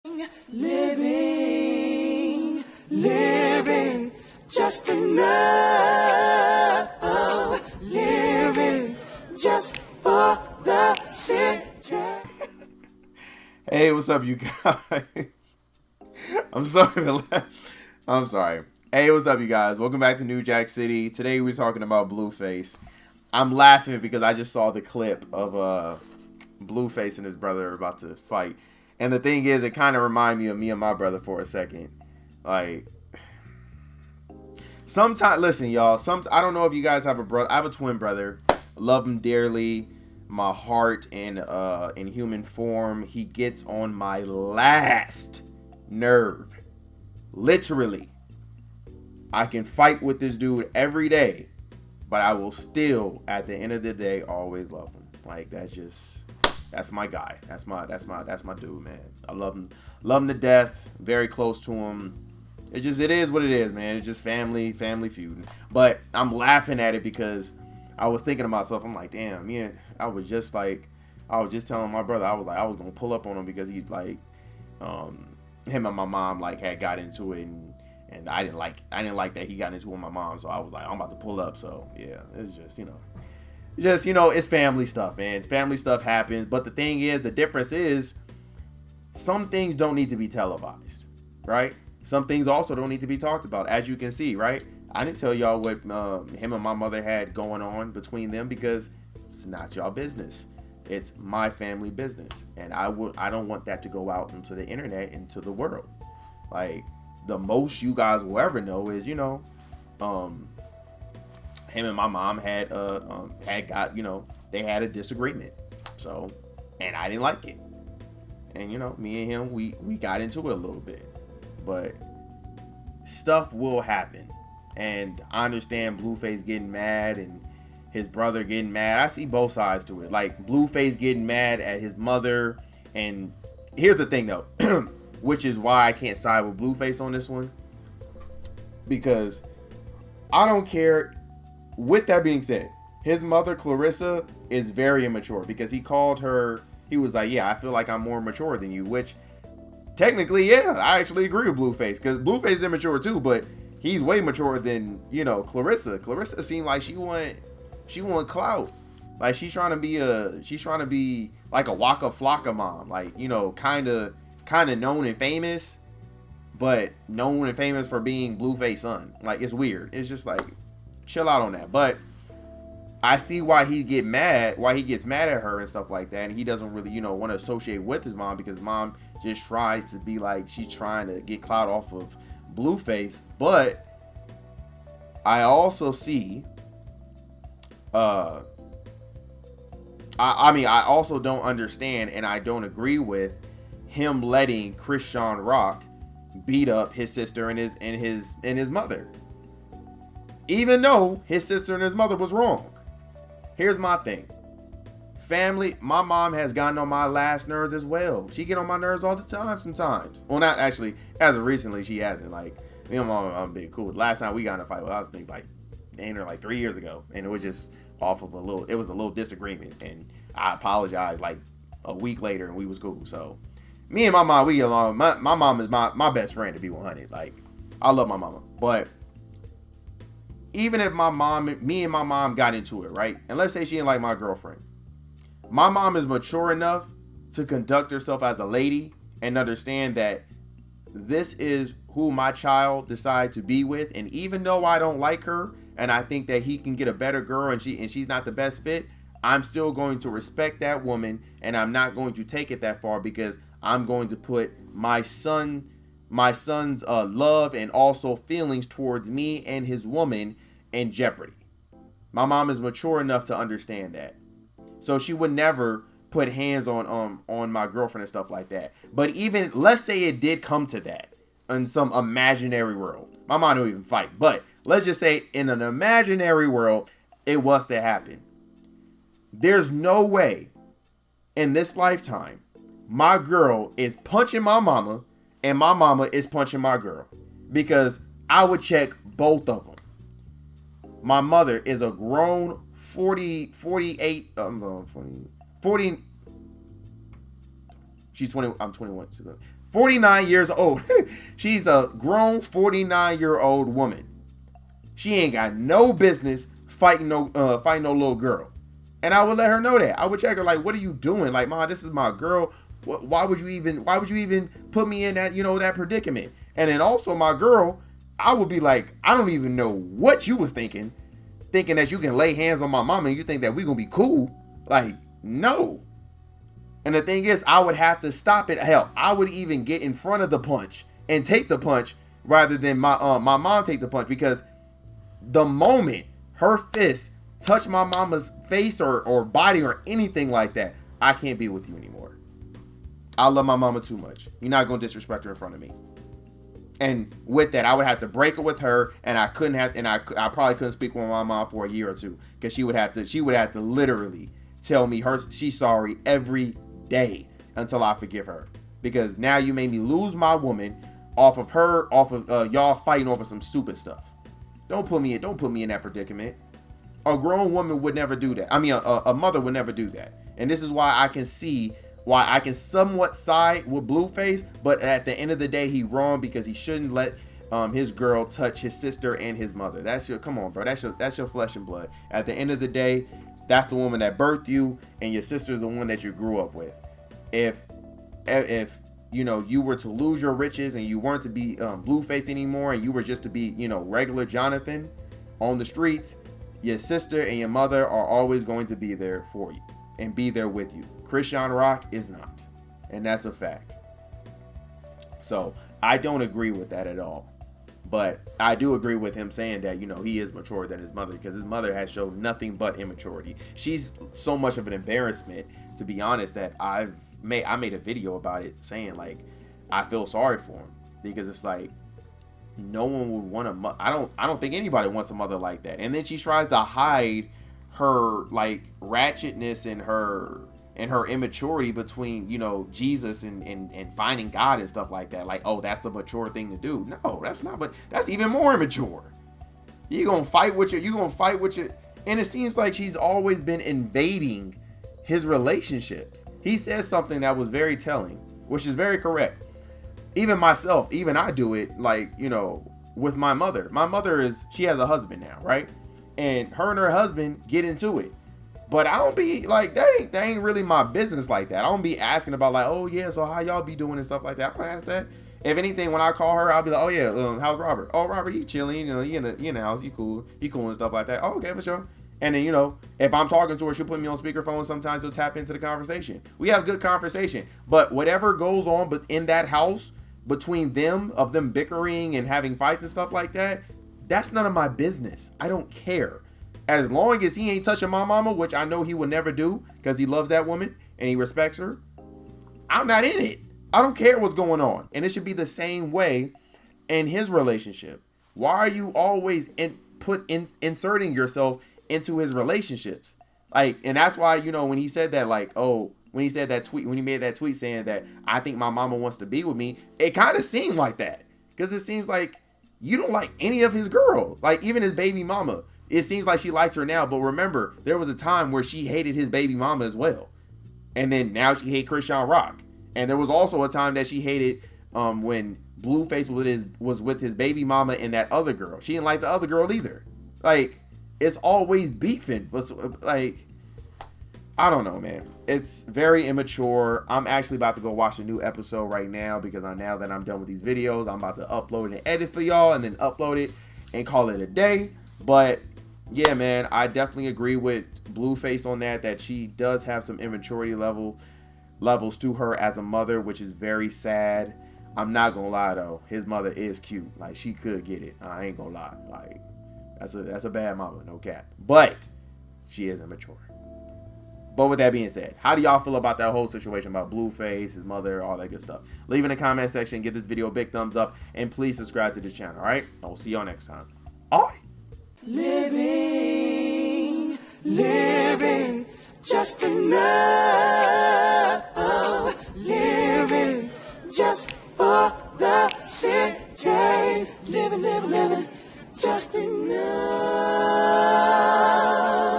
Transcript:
Living just enough, living just for the city. Hey, what's up, you guys? I'm sorry. I'm sorry. Hey, what's up, you guys? Welcome back to New Jack City. Today we're talking about Blueface. I'm laughing because I just saw the clip of Blueface and his brother about to fight. And the thing is, it kind of reminded me of me and my brother for a second. Like, sometimes, listen, y'all. I don't know if you guys have a brother. I have a twin brother. Love him dearly. My heart and in human form. He gets on my last nerve. Literally. I can fight with this dude every day, but I will still, at the end of the day, always love him. Like, that's my guy. That's my dude, man. I love him to death. Very close to him. It is what it is, man. It's just family feud. But I'm laughing at it because I was thinking to myself, I'm like, damn, yeah. I was just telling my brother, I was gonna pull up on him because he like, him and my mom like had got into it, and I didn't like that he got into it with my mom, so I was like, I'm about to pull up. So yeah, it's just it's family stuff, man. Family stuff happens, but the thing is, the difference is, some things don't need to be televised, right? Some things also don't need to be talked about, as you can see, right? I didn't tell y'all what him and my mother had going on between them because it's not y'all business. It's my family business, and I don't want that to go out into the internet, into the world. Like, the most you guys will ever know is, him and my mom had got, they had a disagreement. So, and I didn't like it. And me and him, we got into it a little bit. But stuff will happen. And I understand Blueface getting mad and his brother getting mad. I see both sides to it. Like, Blueface getting mad at his mother. And here's the thing, though, which is why I can't side with Blueface on this one. Because I don't care. With that being said, his mother, Clarissa, is very immature. Because he called her, he was like, yeah, I feel like I'm more mature than you. Which, technically, yeah, I actually agree with Blueface. Because Blueface is immature too, but he's way mature than, Clarissa. Clarissa seemed like she want clout. Like, she's trying to be like a Waka Flocka mom. Like, kind of known and famous, but known and famous for being Blueface son. Like, it's weird. It's just like, chill out on that. But I see why he gets mad at her and stuff like that. And he doesn't really, want to associate with his mom because mom just tries to be like, she's trying to get clout off of Blueface. But I also see, I also don't understand and I don't agree with him letting Chrisean Rock beat up his sister and his mother, even though his sister and his mother was wrong. Here's my thing. Family, my mom has gotten on my last nerves as well. She get on my nerves all the time sometimes. Well, not actually, as of recently, she hasn't. Like, me and my mom, I'm being cool. Last time we got in a fight, I was thinking like 3 years ago. And it was just off of a little disagreement. And I apologized like a week later and we was cool. So, me and my mom, we get along. My mom is my best friend, to be 100. Like, I love my mama. But even if me and my mom got into it, right? And let's say she didn't like my girlfriend. My mom is mature enough to conduct herself as a lady and understand that this is who my child decides to be with. And even though I don't like her and I think that he can get a better girl and she's not the best fit, I'm still going to respect that woman and I'm not going to take it that far because I'm going to put my son's love and also feelings towards me and his woman in jeopardy. My mom is mature enough to understand that. So she would never put hands on my girlfriend and stuff like that. But even, let's say it did come to that in some imaginary world. My mom don't even fight. But let's just say in an imaginary world, it was to happen. There's no way in this lifetime my girl is punching my mama and my mama is punching my girl. Because I would check both of them. My mother is a grown 40, she's 20, I'm 21. 49 years old. She's a grown 49-year-old woman. She ain't got no business fighting no little girl. And I would let her know that. I would check her like, what are you doing? Like, Mom, this is my girl. Why would you even put me in that, that predicament? And then also my girl, I would be like, I don't even know what you was thinking that you can lay hands on my mama and you think that we gonna be cool. Like, no. And the thing is, I would have to stop it. Hell, I would even get in front of the punch and take the punch rather than my mom take the punch, because the moment her fist touch my mama's face or body or anything like that, I can't be with you anymore. I love my mama too much. You're not gonna disrespect her in front of me. And with that, I would have to break it with her, and I probably couldn't speak with my mom for a year or two, because she would have to literally tell me she's sorry every day until I forgive her, because now you made me lose my woman off of y'all fighting over some stupid stuff. Don't put me in that predicament. A grown woman would never do that. I mean, a mother would never do that. And this is why I can see why I can somewhat side with Blueface, but at the end of the day, he wrong, because he shouldn't let his girl touch his sister and his mother. Come on, bro. That's your flesh and blood. At the end of the day, that's the woman that birthed you, and your sister is the one that you grew up with. If you were to lose your riches and you weren't to be Blueface anymore, and you were just to be regular Jonathan on the streets, your sister and your mother are always going to be there for you and be there with you. Chrisean Rock is not, and that's a fact. So I don't agree with that at all, but I do agree with him saying that he is mature than his mother, because his mother has shown nothing but immaturity. She's so much of an embarrassment, to be honest, that I made a video about it, saying like I feel sorry for him, because it's like no one would want a I don't think anybody wants a mother like that. And then she tries to hide her like ratchetness and her immaturity between Jesus and finding God and stuff like that. Like, oh, that's the mature thing to do. No, that's not. But that's even more immature. You're gonna fight with your and it seems like she's always been invading his relationships. He says something that was very telling, which is very correct. Even myself, even I do it, like, with my mother. My mother she has a husband now, right? And her and her husband get into it. But I don't be like, that ain't really my business like that. I don't be asking about like, oh yeah, so how y'all be doing and stuff like that. I don't ask that. If anything, when I call her, I'll be like, oh yeah, how's Robert? Oh, Robert, he chilling, he in the house, he cool and stuff like that. Oh, okay, for sure. And then, if I'm talking to her, she'll put me on speakerphone. Sometimes she'll tap into the conversation. We have good conversation. But whatever goes on but in that house between them bickering and having fights and stuff like that, that's none of my business. I don't care. As long as he ain't touching my mama, which I know he would never do, because he loves that woman and he respects her, I'm not in it. I don't care what's going on. And it should be the same way in his relationship. Why are you always inserting yourself into his relationships? Like, and that's why, when he said that, like, when he made that tweet saying that I think my mama wants to be with me, it kind of seemed like that, because it seems like you don't like any of his girls, like even his baby mama. It seems like she likes her now, but remember, there was a time where she hated his baby mama as well, and then now she hates Chrisean Rock. And there was also a time that she hated when Blueface was with his baby mama and that other girl. She didn't like the other girl either. Like, it's always beefing. But like, I don't know, man. It's very immature. I'm actually about to go watch a new episode right now, because now that I'm done with these videos, I'm about to upload and edit for y'all, and then upload it and call it a day. But yeah, man, I definitely agree with Blueface on that she does have some immaturity levels to her as a mother, which is very sad. I'm not gonna lie though, his mother is cute. Like, she could get it. I ain't gonna lie. Like, that's a bad mama, no cap. But she is immature. But with that being said, how do y'all feel about that whole situation about Blueface, his mother, all that good stuff? Leave in the comment section, give this video a big thumbs up, and please subscribe to the channel, all right? I will see y'all next time. All right. Living, just another